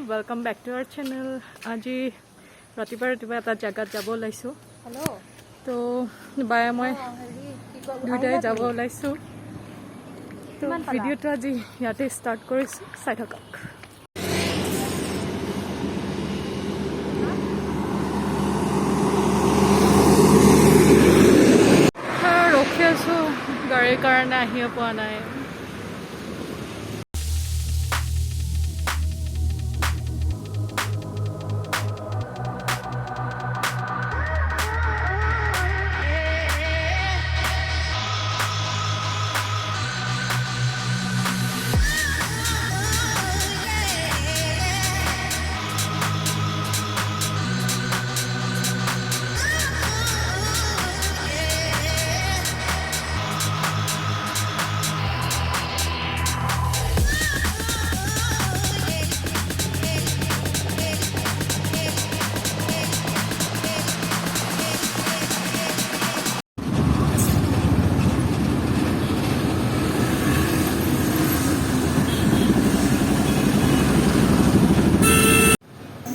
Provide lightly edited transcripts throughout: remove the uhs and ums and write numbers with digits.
Welcome back to our channel. आज रातिपुवा एटा जगत যাব ওলাইছো। हेलो तो बाया मैं दुटाई যাব ওলাইছো। तो ভিডিওটো আজি ইয়াতে স্टार्ट কৰিছো, চাই থাকক। ৰখি আছো, গাড়ীৰ কাৰণে আহিব পোৱা নাই।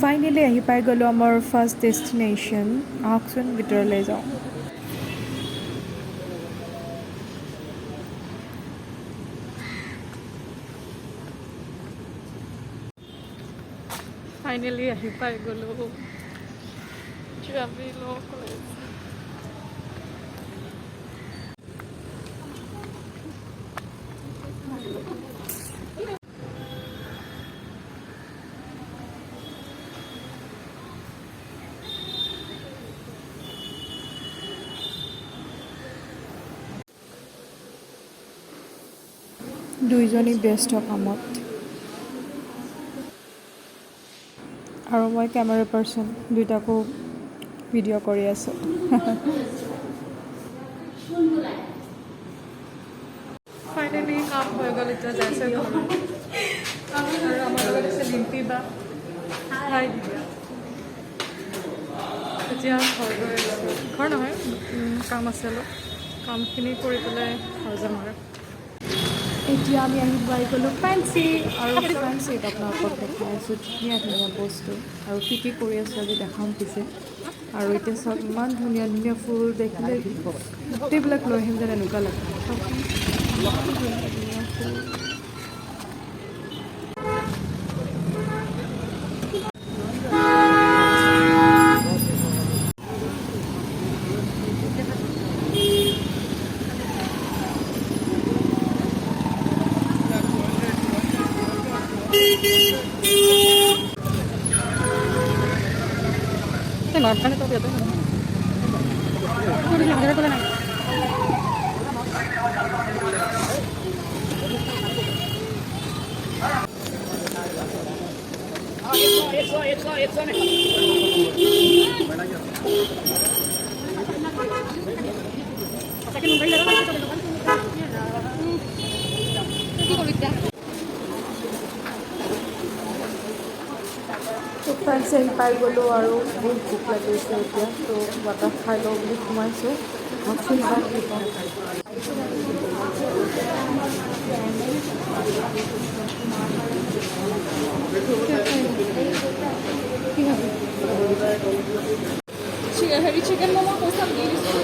फाइनली आहि पाई गलो आमार फर्स्ट डेस्टिनेशन। आहकचोन भितरले जाओ। फाइनली आहि पाई गलो JAV Law College। দুইজনী ব্যস্ত কামত আৰু মই কেমেৰা পাৰ্চন, দুইটাকো ভিডিঅ' কৰি আছোঁ। ফাইনেলি কাম হৈ গ'ল, এতিয়া যাইছে ঘৰত। আৰু আমাৰ লগত আছে লিম্পি বা। হাই দিয়া। এতিয়া ঘৰ গৈ আছোঁ, ঘৰ নহয়, কাম আছে অলপ, কামখিনি কৰি পেলাই ঘৰ যাম আৰু। এতিয়া আমি আহি পাই গ'লোঁ ফেঞ্চি, আৰু ফেঞ্চিত আপোনালোকক দেখাই আছোঁ ধুনীয়া ধুনীয়া বস্তু আৰু কি কি কৰি আছোঁ আজি দেখাম পিছে। আৰু এতিয়া চব ইমান ধুনীয়া ধুনীয়া ফুল দেখিলে গোটেইবিলাক লৈ আহিম যেন এনেকুৱা লাগে। ইমান ধুনীয়া ধুনীয়া ফুল। Kan itu biasa. Udah ada tulen. তো ফ্ৰেণ্ডছ আহি পাই গ'লোঁ আৰু বহুত ভোক লাগিছে এতিয়া। তো বতাহ খাই লওঁ বুলি সোমাইছোঁ। ভাবচোন চাই কি পাওঁ। হেৰি চিকেন ম'ম' পইচা দি দিছোঁ।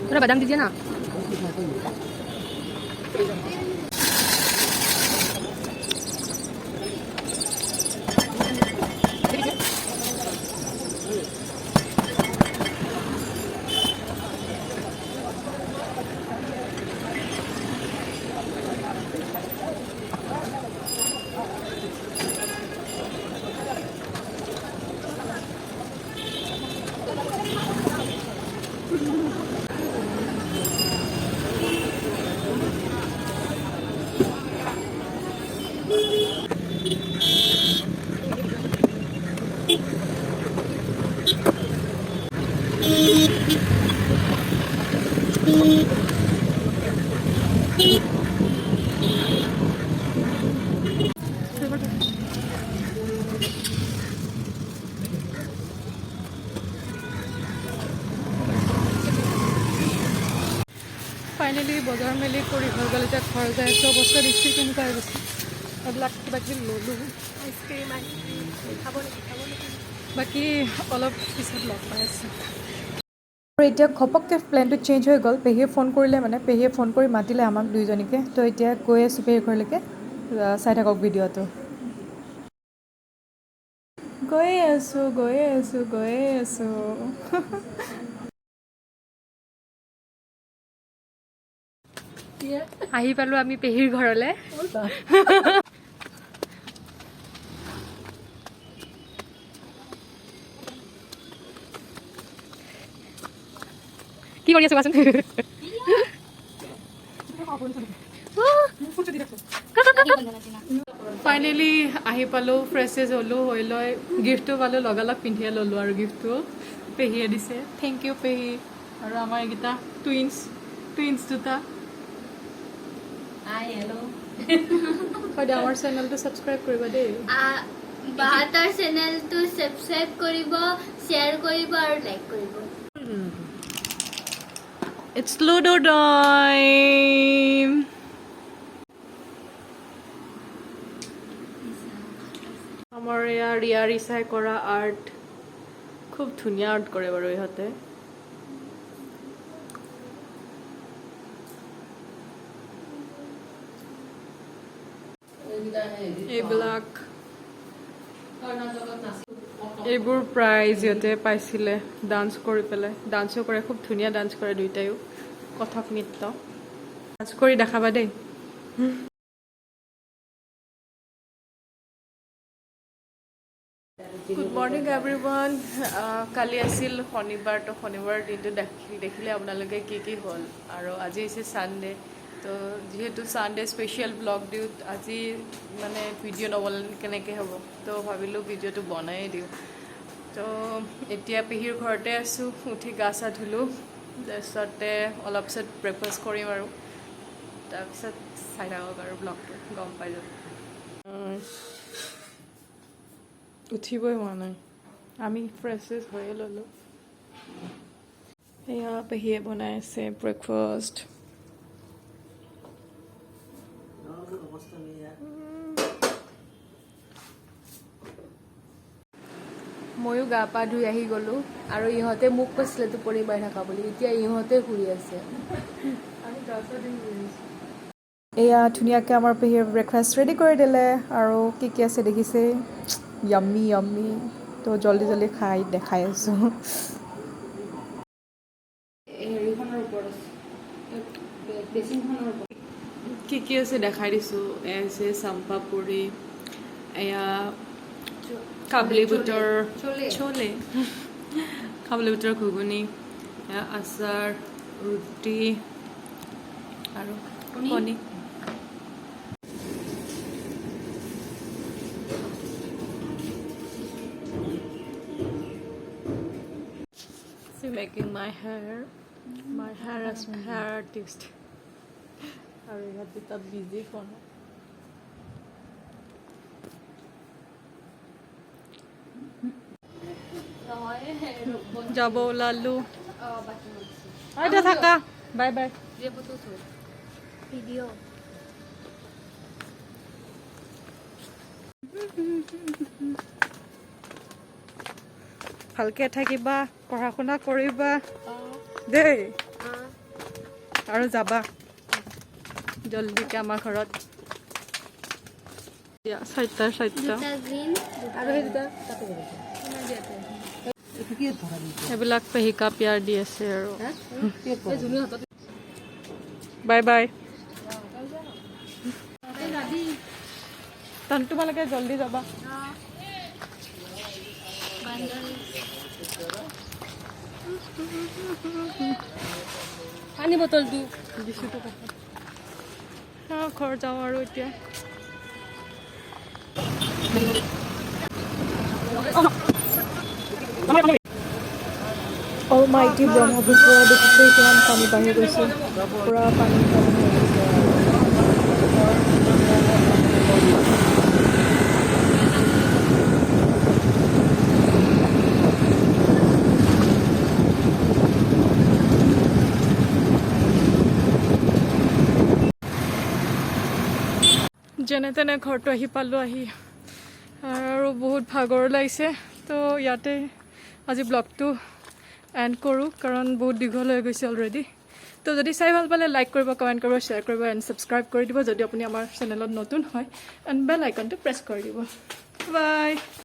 थोड़ा बादाम दीजिए ना। ফাইনেলি বজাৰ মেলি কৰি হৈ গ'ল এতিয়া ঘৰ যাই আছোঁ অৱস্থা দেখিছে কেনেকুৱা হৈ গৈছে এইবিলাক কিবা কিবি ল'লোঁ আইচক্ৰীম খাব বাকী অলপ পিছত লগ পাই আছোঁ আৰু এতিয়া ঘপককৈ প্লেনটো চেঞ্জ হৈ গ'ল পেহীয়ে ফোন কৰিলে মানে পেহীয়ে ফোন কৰি মাতিলে আমাক দুইজনীকে তো এতিয়া গৈ আছোঁ পেহীৰ ঘৰলৈকে চাই থাকক ভিডিঅ'টো গৈয়ে আছোঁ আহি পালোঁ আমি পেহীৰ ঘৰলৈ কি কৰি আছো কোৱাচোন ফাইনেলি আহি পালোঁ ফ্ৰেছেছ হ'লোঁ হৈ লৈ গিফ্টটো পালোঁ লগালগ পিন্ধিয়ে ল'লোঁ আৰু গিফ্টটো পেহীয়ে দিছে থেংক ইউ পেহী আৰু আমাৰ এইকেইটা টুইনছ দুটা আমাৰ চেনেলটো ছাবস্ক্ৰাইব কৰিবা দেই বাহাতৰ চেনেলটো ছাবস্ক্ৰাইব কৰিব শ্বেয়াৰ কৰিব আৰু লাইক কৰিব It's Ludo time! আমাৰ ইয়াৰ ৰিয়া ৰিচাই কৰা আৰ্ট খুব ধুনীয়া আৰ্ট কৰে বাৰু ইহঁতে এইবিলাক এইবোৰ প্ৰাইজ ইহঁতে পাইছিলে ডান্স কৰি পেলাই ডান্সো কৰে খুব ধুনীয়া ডান্স কৰে দুইটাইও কথক নৃত্য ডান্স কৰি দেখাবা দেই গুড মৰ্ণিং এভৰিৱান কালি আছিল শনিবাৰ তো শনিবাৰৰ দিনটো দেখিলে আপোনালোকে কি কি হ'ল আৰু আজি হৈছে ছানডে তো যিহেতু ছানডে স্পেচিয়েল ব্লগ দিওঁ আজি মানে ভিডিঅ' নবনালে কেনেকৈ হ'ব তো ভাবিলোঁ ভিডিঅ'টো বনাই দিওঁ তো এতিয়া পেহীৰ ঘৰতে আছোঁ উঠি গা চা ধুলোঁ তাৰপিছতে অলপ পিছত ব্ৰেকফাষ্ট কৰিম আৰু তাৰপিছত চাই থাকক আৰু ব্লগটো গম পাই যাব উঠিবই হোৱা নাই আমি ফ্ৰেছেছ হৈয়ে ল'লোঁ এয়া পেহীয়ে বনাই আছে ব্ৰেকফাষ্ট ময়ো গা পা ধুই আহি গ'লোঁ আৰু ইহঁতে মোক কৈছিলে টোপনি মাৰি থাকা বুলি এতিয়া ইহঁতে ঘূৰি আছে এয়া ধুনীয়াকৈ আমাৰ পেহীয়ে ব্ৰেকফাষ্ট ৰেডি কৰি দিলে আৰু কি কি আছে দেখিছে য়াম্মি তো জল্দি খাই দেখাই আছোঁ কি কি আছে দেখাই দিছোঁ এয়া হৈছে চাম্পা পুৰি এয়া কাবলি বুটৰ চলে কাবলি বুটৰ ঘুগুনি আচাৰ ৰুটি আৰু কণী making my hair as my hair artist আৰু ইয়াত দুটা বিজি ফোন যাব ওলালোঁ এতিয়া থাকা বাই বাই ভিডিঅ' ভালকৈ থাকিবা পঢ়া শুনা কৰিবা দেই আৰু যাবা জলদিকে আমাৰ ঘৰত চাৰিটা সেইবিলাক পেহিকা পিয়াৰ দি আছে আৰু বাই বাই তোমালোকে জলদি যাবা পানী বটলটো দিছোঁ ঘৰ যাওঁ আৰু এতিয়া অলমাইটি ব্ৰহ্মপুত্ৰ দেখিছে কিমান পানী বাঢ়ি গৈছে পুৰা পানী হৈ গৈছে যেনে তেনে ঘৰটো আহি পালোঁ আহি আৰু বহুত ভাগৰ লাগিছে তো ইয়াতে আজি ব্লগটো এণ্ড কৰোঁ কাৰণ বহুত দীঘল হৈ গৈছে অলৰেডি তো যদি চাই ভাল পালে লাইক কৰিব কমেণ্ট কৰিব শ্বেয়াৰ কৰিব এণ্ড ছাবস্ক্ৰাইব কৰি দিব যদি আপুনি আমাৰ চেনেলত নতুন হয় এণ্ড বেল আইকনটো প্ৰেছ কৰি দিব বাই